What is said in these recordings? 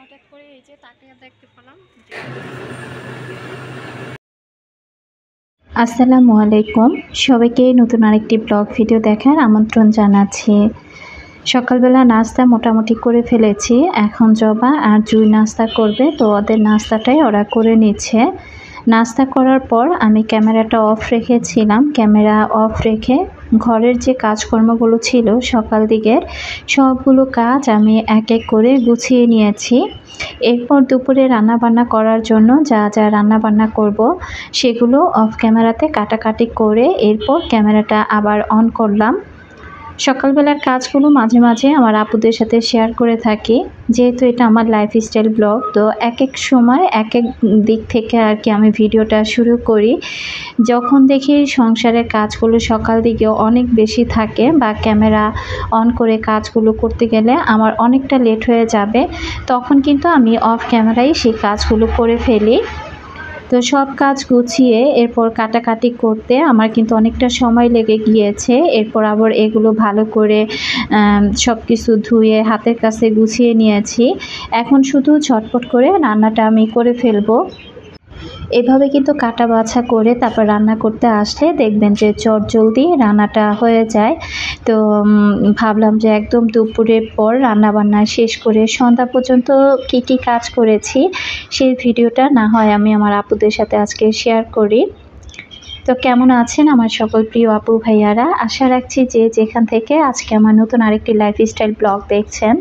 হঠাৎ করে এই যে তাকিয়ে দেখতে পেলাম যে আসসালামু আলাইকুম, সবাইকে নতুন আরেকটি ব্লগ ভিডিও দেখার আমন্ত্রণ জানাচ্ছি। সকালবেলা নাস্তা মোটামুটি করে ফেলেছি। এখন জবা আর জুই নাস্তা করবে, তো ওদের নাস্তাটাই ওরা করে নিচ্ছে। নাস্তা করার পর আমি ক্যামেরাটা অফ রেখেছিলাম। ক্যামেরা অফ রেখে ঘরের যে কাজকর্মগুলো ছিল সকাল দিকের সবগুলো কাজ আমি এক এক করে গুছিয়ে নিয়েছি। এরপর দুপুরে রান্নাবান্না করার জন্য যা যা রান্নাবান্না করব সেগুলো অফ ক্যামেরাতে কাটাকাটি করে এরপর ক্যামেরাটা আবার অন করলাম। সকালবেলার কাজগুলো মাঝে মাঝে আমার আপুদের সাথে শেয়ার করে থাকি, যেহেতু এটা আমার লাইফস্টাইল ব্লগ। তো এক এক সময় এক এক দিক থেকে আর কি আমি ভিডিওটা শুরু করি। যখন দেখি সংসারের কাজগুলো সকাল দিকে অনেক বেশি থাকে বা ক্যামেরা অন করে কাজগুলো করতে গেলে আমার অনেকটা লেট হয়ে যাবে, তখন কিন্তু আমি অফ ক্যামেরায় সেই কাজগুলো করে ফেলি। তো সব কাজ গুছিয়ে এরপর কাটাকাটি করতে আমার কিন্তু অনেকটা সময় লেগে গিয়েছে। এরপর আবার এগুলো ভালো করে সব কিছু ধুয়ে হাতের কাছে গুছিয়ে নিয়েছি। এখন শুধু ঝটপট করে রান্নাটা আমি করে ফেলবো। এভাবে কিন্তু কাটা বাছা করে তারপর রান্না করতে আসলে দেখবেন যে চটজলদি রান্নাটা হয়ে যায়। তো ভাবলাম যে একদম দুপুরের পর রান্নাবান্না শেষ করে সন্ধ্যা পর্যন্ত কি কি কাজ করেছি সেই ভিডিওটা না হয় আমি আমার আপুদের সাথে আজকে শেয়ার করি। তো কেমন আছেন আমার সকল প্রিয় আপু ভাইয়ারা? আশা রাখছি যে যেখান থেকে আজকে আমার নতুন আরেকটি লাইফস্টাইল ব্লগ দেখছেন,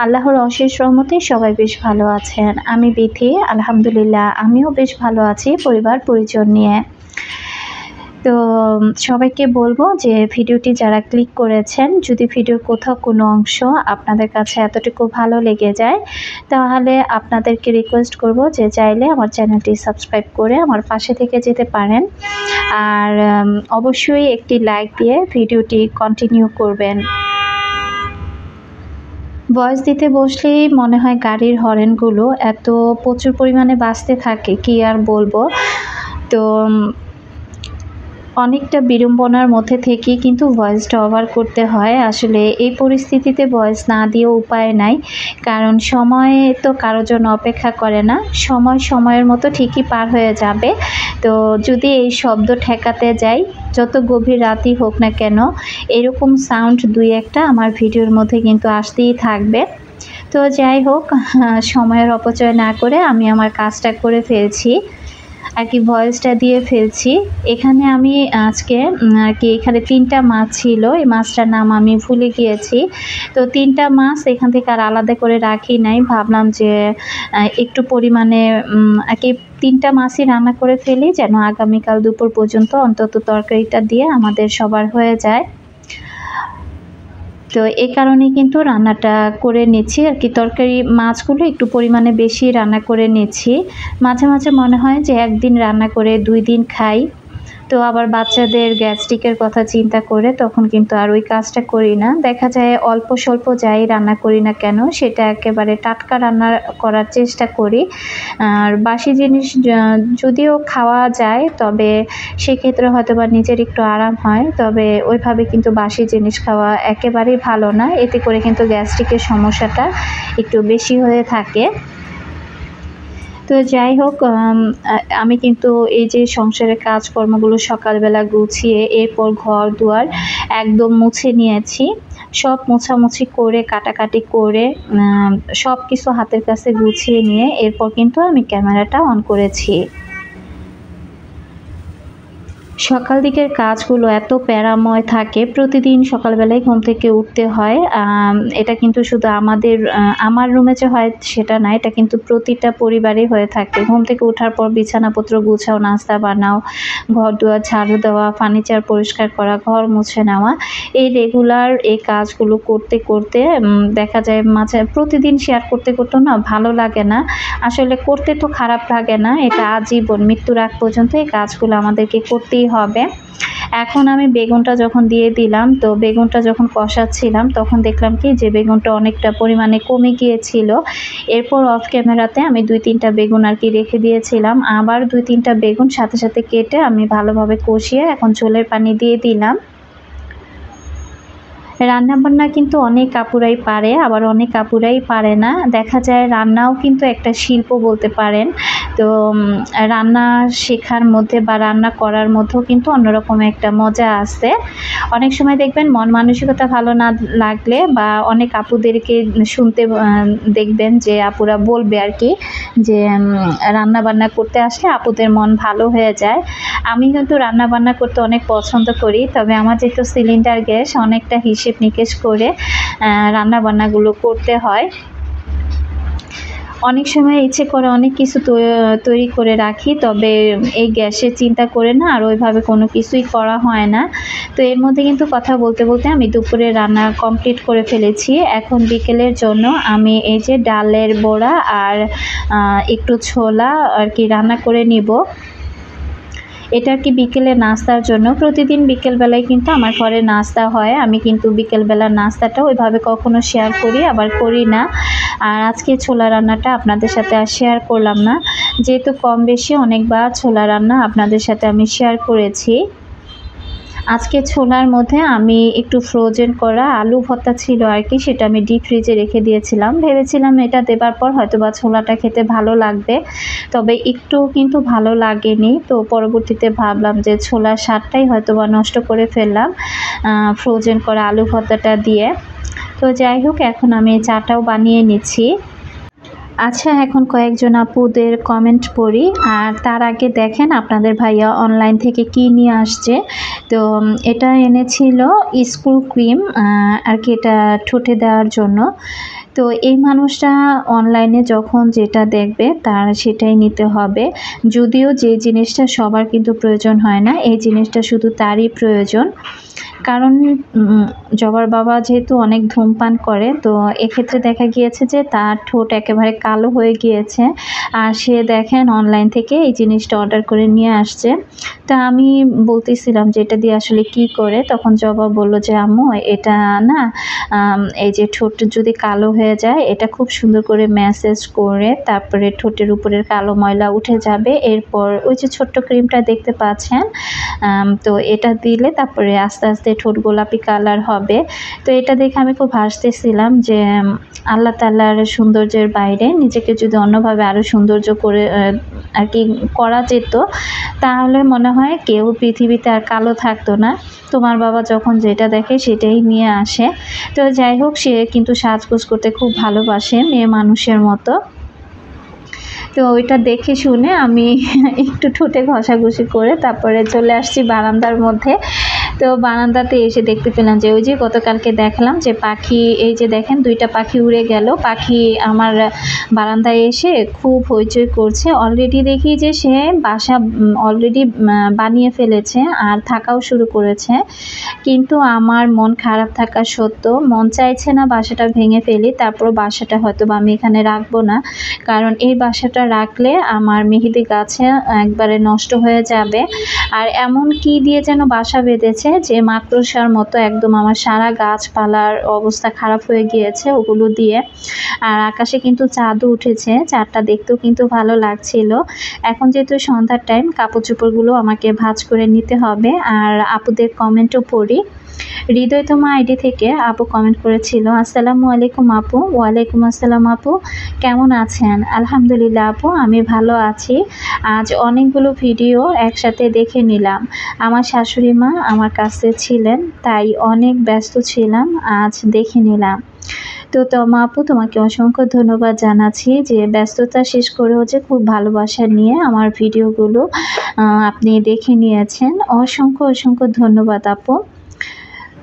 আল্লাহর অশেষ রহমতে সবাই বেশ ভালো আছেন। আমি বিথি, আলহামদুলিল্লাহ আমিও বেশ ভালো আছি পরিবার পরিজন নিয়ে। তো সবাইকে বলবো যে ভিডিওটি যারা ক্লিক করেছেন, যদি ভিডিওর কোথাও কোনো অংশ আপনাদের কাছে এতটুকু ভালো লেগে যায় তাহলে আপনাদেরকে রিকোয়েস্ট করব যে চাইলে আমার চ্যানেলটি সাবস্ক্রাইব করে আমার পাশে থেকে যেতে পারেন। আর অবশ্যই একটি লাইক দিয়ে ভিডিওটি কন্টিনিউ করবেন। ভয়েস দিতে বসলেই মনে হয় গাড়ির হর্নগুলো এত প্রচুর পরিমাণে বাজতে থাকে, কি আর বলবো। তো অনেকটা বিড়ম্বনার মধ্যে থেকেই কিন্তু ভয়েসটা ওভার করতে হয়। আসলে এই পরিস্থিতিতে ভয়েস না দিয়েও উপায় নাই, কারণ সময় তো কারোর জন্য অপেক্ষা করে না। সময় সময়ের মতো ঠিকই পার হয়ে যাবে। তো যদি এই শব্দ ঠেকাতে যাই, যত গভীর রাতই হোক না কেন এরকম সাউন্ড দুই একটা আমার ভিডিওর মধ্যে কিন্তু আসতেই থাকবে। তো যাই হোক, সময়ের অপচয় না করে আমি আমার কাজটা করে ফেলছি আর কি, ভয়েসটা দিয়ে ফেলছি। এখানে আমি আজকে আর কি এখানে 3টা মাছ ছিল, এই মাছটার নাম আমি ভুলে গিয়েছি। তো 3টা মাছ এখান থেকে আর আলাদা করে রাখি নাই, ভাবলাম যে একটু পরিমাণে আর কি 3টা মাছই রান্না করে ফেলি, যেন আগামীকাল দুপুর পর্যন্ত অন্তত তরকারিটা দিয়ে আমাদের সবার হয়ে যায়। তো এই কারণে কিন্তু রান্নাটা করে নিচ্ছি আর কি, তরকারি মাছগুলো একটু পরিমাণে বেশি রান্না করে নিচ্ছি। মাঝে মাঝে মনে হয় যে একদিন রান্না করে 2 দিন খাই। তো আবার বাচ্চাদের গ্যাস্ট্রিকের কথা চিন্তা করে তখন কিন্তু আর ওই কাজটা করি না। দেখা যায় অল্প স্বল্প যাই রান্না করি না কেন সেটা একেবারে টাটকা রান্না করার চেষ্টা করি। আর বাসি জিনিস যদিও খাওয়া যায়, তবে সেক্ষেত্রে হয়তো বা নিজের একটু আরাম হয়, তবে ওইভাবে কিন্তু বাসি জিনিস খাওয়া একেবারেই ভালো না। এতে করে কিন্তু গ্যাস্ট্রিকের সমস্যাটা একটু বেশি হয়ে থাকে। তো যাই হোক, আমি কিন্তু এই যে সংসারের কাজকর্মগুলো সকালবেলা গুছিয়ে এরপর ঘর দুয়ার একদম মুছে নিয়েছি। সব মোছামুছি করে কাটাকাটি করে সব কিছু হাতের কাছে গুছিয়ে নিয়ে এরপর কিন্তু আমি ক্যামেরাটা অন করেছি। সকাল দিকের কাজগুলো এত প্যারাময় থাকে, প্রতিদিন সকালবেলায় ঘুম থেকে উঠতে হয়। এটা কিন্তু শুধু আমার রুমে যে হয় সেটা না, এটা কিন্তু প্রতিটা পরিবারেই হয়ে থাকে। ঘুম থেকে ওঠার পর বিছানাপত্র গুছাও, নাস্তা বানাও, ঘর দুয়ার ঝাড়ু দেওয়া, ফার্নিচার পরিষ্কার করা, ঘর মুছে নেওয়া, এই রেগুলার এই কাজগুলো করতে করতে দেখা যায় মাঝে প্রতিদিন শেয়ার করতে করতেও না ভালো লাগে না। আসলে করতে তো খারাপ লাগে না, এটা আজীবন মৃত্যুর আগ পর্যন্ত এই কাজগুলো আমাদেরকে করতেই হবে। এখন আমি বেগুনটা যখন দিয়ে দিলাম, তো বেগুনটা যখন কষাচ্ছিলাম তখন দেখলাম কি যে বেগুনটা অনেকটা পরিমাণে কমে গিয়েছিল। এরপর অফ ক্যামেরাতে আমি 2-3টা বেগুন আর কি রেখে দিয়েছিলাম, আবার 2-3টা বেগুন সাথে সাথে কেটে আমি ভালোভাবে কষিয়ে এখন ঝোলের পানি দিয়ে দিলাম। রান্নাবান্না কিন্তু অনেক আপুরাই পারে, আবার অনেক আপুরাই পারে না। দেখা যায় রান্নাও কিন্তু একটা শিল্প বলতে পারেন। তো রান্না শেখার মধ্যে বা রান্না করার মধ্যেও কিন্তু অন্যরকম একটা মজা আছে। অনেক সময় দেখবেন মন মানসিকতা ভালো না লাগলে বা অনেক আপুদেরকে শুনতে দেখবেন যে আপুরা বলবে আর কি যে রান্নাবান্না করতে আসলে আপুদের মন ভালো হয়ে যায়। আমি কিন্তু রান্নাবান্না করতে অনেক পছন্দ করি, তবে আমার যেহেতু সিলিন্ডার গ্যাস অনেকটা হিসেব নিকেশ করে রান্নাবান্নাগুলো করতে হয়। অনেক সময় ইচ্ছে করে অনেক কিছু তৈরি করে রাখি, তবে এই গ্যাসের চিন্তা করে না আর ওইভাবে কোনো কিছুই করা হয় না। তো এর মধ্যে কিন্তু কথা বলতে বলতে আমি দুপুরে রান্না কমপ্লিট করে ফেলেছি। এখন বিকেলের জন্য আমি এই যে ডালের বড়া আর একটু ছোলা আর কি রান্না করে নিব। এটা আর কি বিকেলে নাস্তার জন্য। প্রতিদিন বিকেলবেলায় কিন্তু আমার ঘরে নাস্তা হয়, আমি কিন্তু বিকেলবেলার নাস্তাটা ওইভাবে কখনো শেয়ার করি আবার করি না। আর আজকে ছোলা রান্নাটা আপনাদের সাথে আর শেয়ার করলাম না, যেহেতু কম বেশি অনেকবার ছোলা রান্না আপনাদের সাথে আমি শেয়ার করেছি। আজকে ছোলার মধ্যে আমি একটু ফ্রোজেন করা আলু ভর্তা ছিল আর কি, সেটা আমি ডিপ ফ্রিজে রেখে দিয়েছিলাম। ভেবেছিলাম এটা দেবার পর হয়তোবা ছোলাটা খেতে ভালো লাগবে, তবে একটু কিন্তু ভালো লাগেনি। তো পরবর্তীতে ভাবলাম যে ছোলার স্বাদটাই হয়তোবা নষ্ট করে ফেললাম ফ্রোজেন করা আলু ভর্তাটা দিয়ে। তো যাই হোক, এখন আমি চাটাও বানিয়ে নিচ্ছি। আচ্ছা, এখন কয়েকজন আপুদের কমেন্ট পড়ি, আর তার আগে দেখেন আপনাদের ভাইয়া অনলাইন থেকে কি নিয়ে আসছে। তো এটা এনেছিল স্কুল ক্রিম আর কি, এটা ঠোঁটে দেওয়ার জন্য। তো এই মানুষটা অনলাইনে যখন যেটা দেখবে তার সেটাই নিতে হবে, যদিও যে জিনিসটা সবার কিন্তু প্রয়োজন হয় না, এই জিনিসটা শুধু তারই প্রয়োজন। কারণ জবার বাবা যেহেতু অনেক ধূমপান করে, তো এক্ষেত্রে দেখা গিয়েছে যে তার ঠোঁট একেবারে কালো হয়ে গিয়েছে, আর সে দেখেন অনলাইন থেকে এই জিনিসটা অর্ডার করে নিয়ে আসছে। তা আমি বলতেছিলাম যে এটা দিয়ে আসলে কি করে, তখন জবা বলল যে আম্মু এটা না এই যে ঠোঁট যদি কালো হয়ে যায় এটা খুব সুন্দর করে ম্যাসেজ করে তারপরে ঠোঁটের উপরের কালো ময়লা উঠে যাবে, এরপর ওই যে ছোট্ট ক্রিমটা দেখতে পাচ্ছেন, তো এটা দিলে তারপরে আস্তে আস্তে ঠোঁট গোলাপি কালার হবে। তো এটা দেখে আমি খুব হাসতেছিলাম যে আল্লাহ তাআলার সৌন্দর্যের বাইরে নিজেকে যদি অন্যভাবে আরও সৌন্দর্য করে আর কি করা যেত, তাহলে মনে হয় কেউ পৃথিবীতে আর কালো থাকতো না। তোমার বাবা যখন যেটা দেখে সেটাই নিয়ে আসে। তো যাই হোক, সে কিন্তু সাজগোজ করতে খুব ভালোবাসে মেয়ে মানুষের মতো। তো ওইটা দেখে শুনে আমি একটু ঠোঁটে ঘষাঘষি করে তারপরে চলে আসছি বারান্দার মধ্যে। তো বারান্দাতে এসে দেখতে পেলাম যে ওই যে গতকালকে দেখলাম যে পাখি, এই যে দেখেন দুইটা পাখি উড়ে গেল। পাখি আমার বারান্দায় এসে খুব হইচই করছে। অলরেডি দেখি যে সে বাসা অলরেডি বানিয়ে ফেলেছে আর থাকাও শুরু করেছে, কিন্তু আমার মন খারাপ থাকা সত্ত্বেও মন চাইছে না বাসাটা ভেঙে ফেলি, তারপর বাসাটা হয়তো বা আমি এখানে রাখবো না, কারণ এই বাসাটা রাখলে আমার মেহেদি গাছে একবারে নষ্ট হয়ে যাবে। আর এমন কি দিয়ে যেন বাসা বেঁধেছে যে মাকড়সার মতো একদম আমার সারা গাছপালার অবস্থা খারাপ হয়ে গিয়েছে ওগুলো দিয়ে। আর আকাশে কিন্তু চাঁদও উঠেছে, চাঁদটা দেখতেও কিন্তু ভালো লাগছিল। এখন যেহেতু সন্ধ্যার টাইম, কাপড় চোপড়গুলো আমাকে ভাঁজ করে নিতে হবে। আর আপুদের কমেন্টও পড়ি। হৃদয়তমা আইডি থেকে আপু কমেন্ট করেছিল, আসসালামু আলাইকুম আপু। ওয়ালাইকুম আসসালাম আপু, কেমন আছেন? আলহামদুলিল্লাহ আপু, আমি ভালো আছি। আজ অনেকগুলো ভিডিও একসাথে দেখে নিলাম। আমার শাশুড়ি মা আমার কাছে ছিলেন, তাই অনেক ব্যস্ত ছিলাম, আজ দেখে নিলাম। তো তমা আপু, তোমাকে অসংখ্য ধন্যবাদ জানাচ্ছি যে ব্যস্ততা শেষ করেও যে খুব ভালোবাসা নিয়ে আমার ভিডিওগুলো আপনি দেখে নিয়েছেন। অসংখ্য অসংখ্য ধন্যবাদ আপু।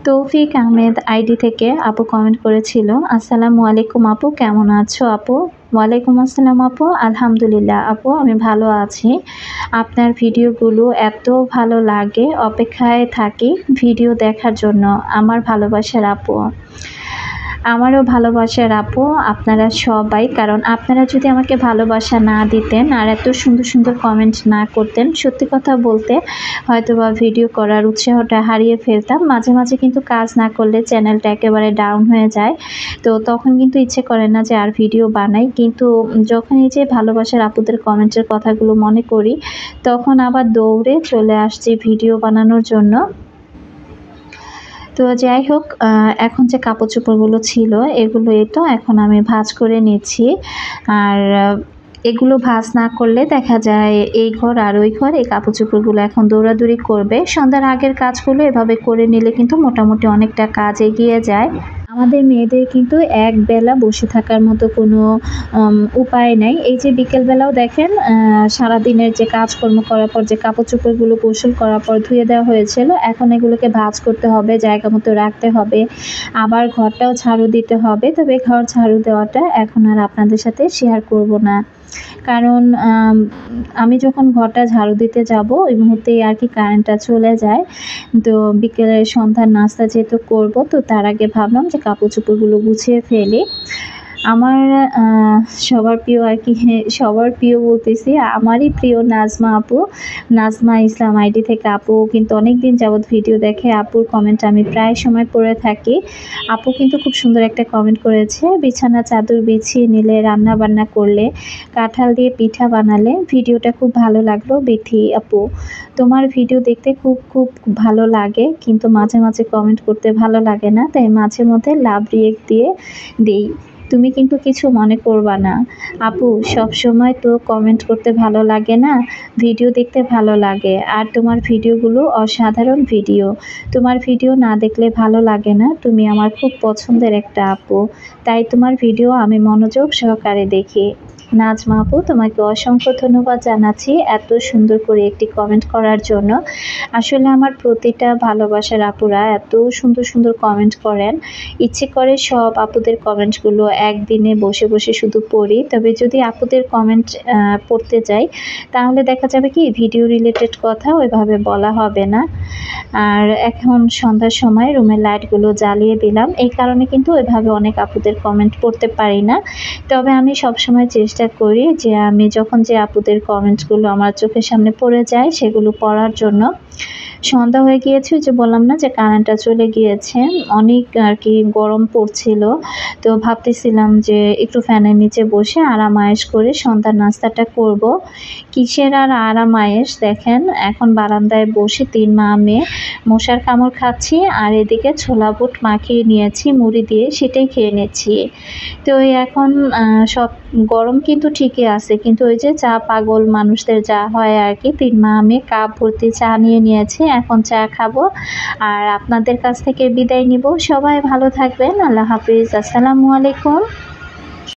তৌফিক আহমেদ আইডি থেকে আপু কমেন্ট করেছিল, আসসালামু আলাইকুম আপু, কেমন আছো আপু? ওয়ালাইকুম আসসালাম আপু, আলহামদুলিল্লাহ আপু, আমি ভালো আছি। আপনার ভিডিওগুলো এত ভালো লাগে, অপেক্ষায় থাকি ভিডিও দেখার জন্য। আমার ভালোবাসার আপু। আমারও ভালোবাসার আপু আপনারা সবাই, কারণ আপনারা যদি আমাকে ভালোবাসা না দিতেন আর এত সুন্দর সুন্দর কমেন্ট না করতেন, সত্যি কথা বলতে হয়তোবা ভিডিও করার উৎসাহটা হারিয়ে ফেলতাম। মাঝে মাঝে কিন্তু কাজ না করলে চ্যানেলটা একেবারে ডাউন হয়ে যায়, তো তখন কিন্তু ইচ্ছে করে না যে আর ভিডিও বানাই। কিন্তু যখন এই যে ভালোবাসার আপুদের কমেন্টের কথাগুলো মনে করি, তখন আবার দৌড়ে চলে আসছি ভিডিও বানানোর জন্য। তো যাই হোক, এখন যে কাপড় চোপড়গুলো ছিল এগুলো তো এখন আমি ভাঁজ করে নিচ্ছি। আর এগুলো ভাঁজ না করলে দেখা যায় এই ঘর আর ওই ঘর এই কাপড় চোপড়গুলো এখন দৌড়াদৌড়ি করবে। সন্ধ্যার আগের কাজগুলো এভাবে করে নিলে কিন্তু মোটামুটি অনেকটা কাজ এগিয়ে যায়। আমাদের মেয়েদের কিন্তু একবেলা বসে থাকার মতো কোনো উপায় নাই। এই যে বিকেলবেলাও দেখেন সারাদিনের যে কাজকর্ম করার পর যে কাপড় চোপড়গুলো গোসল করার পর ধুয়ে দেওয়া হয়েছিল, এখন এগুলোকে ভাঁজ করতে হবে, জায়গা মতো রাখতে হবে, আবার ঘরটাও ঝাড়ু দিতে হবে। তবে ঘর ঝাড়ু দেওয়াটা এখন আর আপনাদের সাথে শেয়ার করব না, কারণ আমি যখন ঘরটা ঝাড়ু দিতে যাব ওই মুহূর্তেই আর কি কারেন্টটা চলে যায়। তো বিকেলে সন্ধ্যার নাস্তা যেহেতু করব, তো তার আগে ভাবলাম যে কাপড় চোপড়গুলো গুছিয়ে ফেলি। আমার সবার প্রিয় আর কি, সবার প্রিয় বলতেছি, আমারই প্রিয় নাজমা আপু, নাজমা ইসলাম আইডি থেকে আপু কিন্তু অনেক দিন যাবৎ ভিডিও দেখে। আপুর কমেন্ট আমি প্রায় সময় পড়ে থাকি। আপু কিন্তু খুব সুন্দর একটা কমেন্ট করেছে, বিছানা চাদর বিছিয়ে নিলে, রান্না বান্না করলে, কাঁঠাল দিয়ে পিঠা বানালে। ভিডিওটা খুব ভালো লাগলো বিথি আপু, তোমার ভিডিও দেখতে খুব খুব ভালো লাগে, কিন্তু মাঝে মাঝে কমেন্ট করতে ভালো লাগে না, তাই মাঝে মধ্যে লাভ রিয়েক্ট দিয়ে দেই। তুমি কিন্তু কিছু মনে করবা না আপু, সব সময় তো কমেন্ট করতে ভালো লাগে না, ভিডিও দেখতে ভালো লাগে। আর তোমার ভিডিওগুলো অসাধারণ ভিডিও, তোমার ভিডিও না দেখলে ভালো লাগে না। তুমি আমার খুব পছন্দের একটা আপু, তাই তোমার ভিডিও আমি মনোযোগ সহকারে দেখি। নাজমা আপু, তোমাকে অসংখ্য ধন্যবাদ জানাচ্ছি এত সুন্দর করে একটি কমেন্ট করার জন্য। আসলে আমার প্রতিটা ভালোবাসার আপুরা এত সুন্দর সুন্দর কমেন্ট করেন, ইচ্ছে করে সব আপুদের কমেন্টগুলো একদিনে বসে বসে শুধু পড়ি। তবে যদি আপুদের কমেন্ট পড়তে যাই তাহলে দেখা যাবে কি ভিডিও রিলেটেড কথা ওইভাবে বলা হবে না। আর এখন সন্ধ্যার সময় রুমের লাইটগুলো জ্বালিয়ে দিলাম, এই কারণে কিন্তু ওইভাবে অনেক আপুদের কমেন্ট পড়তে পারি না। তবে আমি সবসময় চেষ্টা করি যে আমি যখন যে আপুদের কমেন্টসগুলো আমার চোখের সামনে পড়ে যায় সেগুলো পড়ার জন্য। সন্ধ্যা হয়ে গিয়েছে, যে বললাম না যে কারেন্টটা চলে গিয়েছে, অনেক আর কি গরম পড়ছিল। তো ভাবতেছিলাম যে একটু ফ্যানের নিচে বসে আরাম আয়েশ করে সন্ধ্যার নাস্তাটা করব। কিসের আর আরাম আয়েশ, দেখেন এখন বারান্দায় বসে 3 মা মেয়ে মশার কামড় খাচ্ছি, আর এদিকে ছোলা বুট মাখিয়ে নিয়েছি মুড়ি দিয়ে, সেটাই খেয়ে নিচ্ছি। তো এখন সব গরম কিন্তু ঠিকই আছে, কিন্তু ওই যে চা পাগল মানুষদের যা হয় আর কি, 3 মা মেয়ে কাপ ভর্তি চা নিয়ে নিয়েছে, এখন চা খাবো আর আপনাদের কাছ থেকে বিদায় নিব। সবাই ভালো থাকবেন, আল্লাহ হাফিজ, আসসালামু আলাইকুম।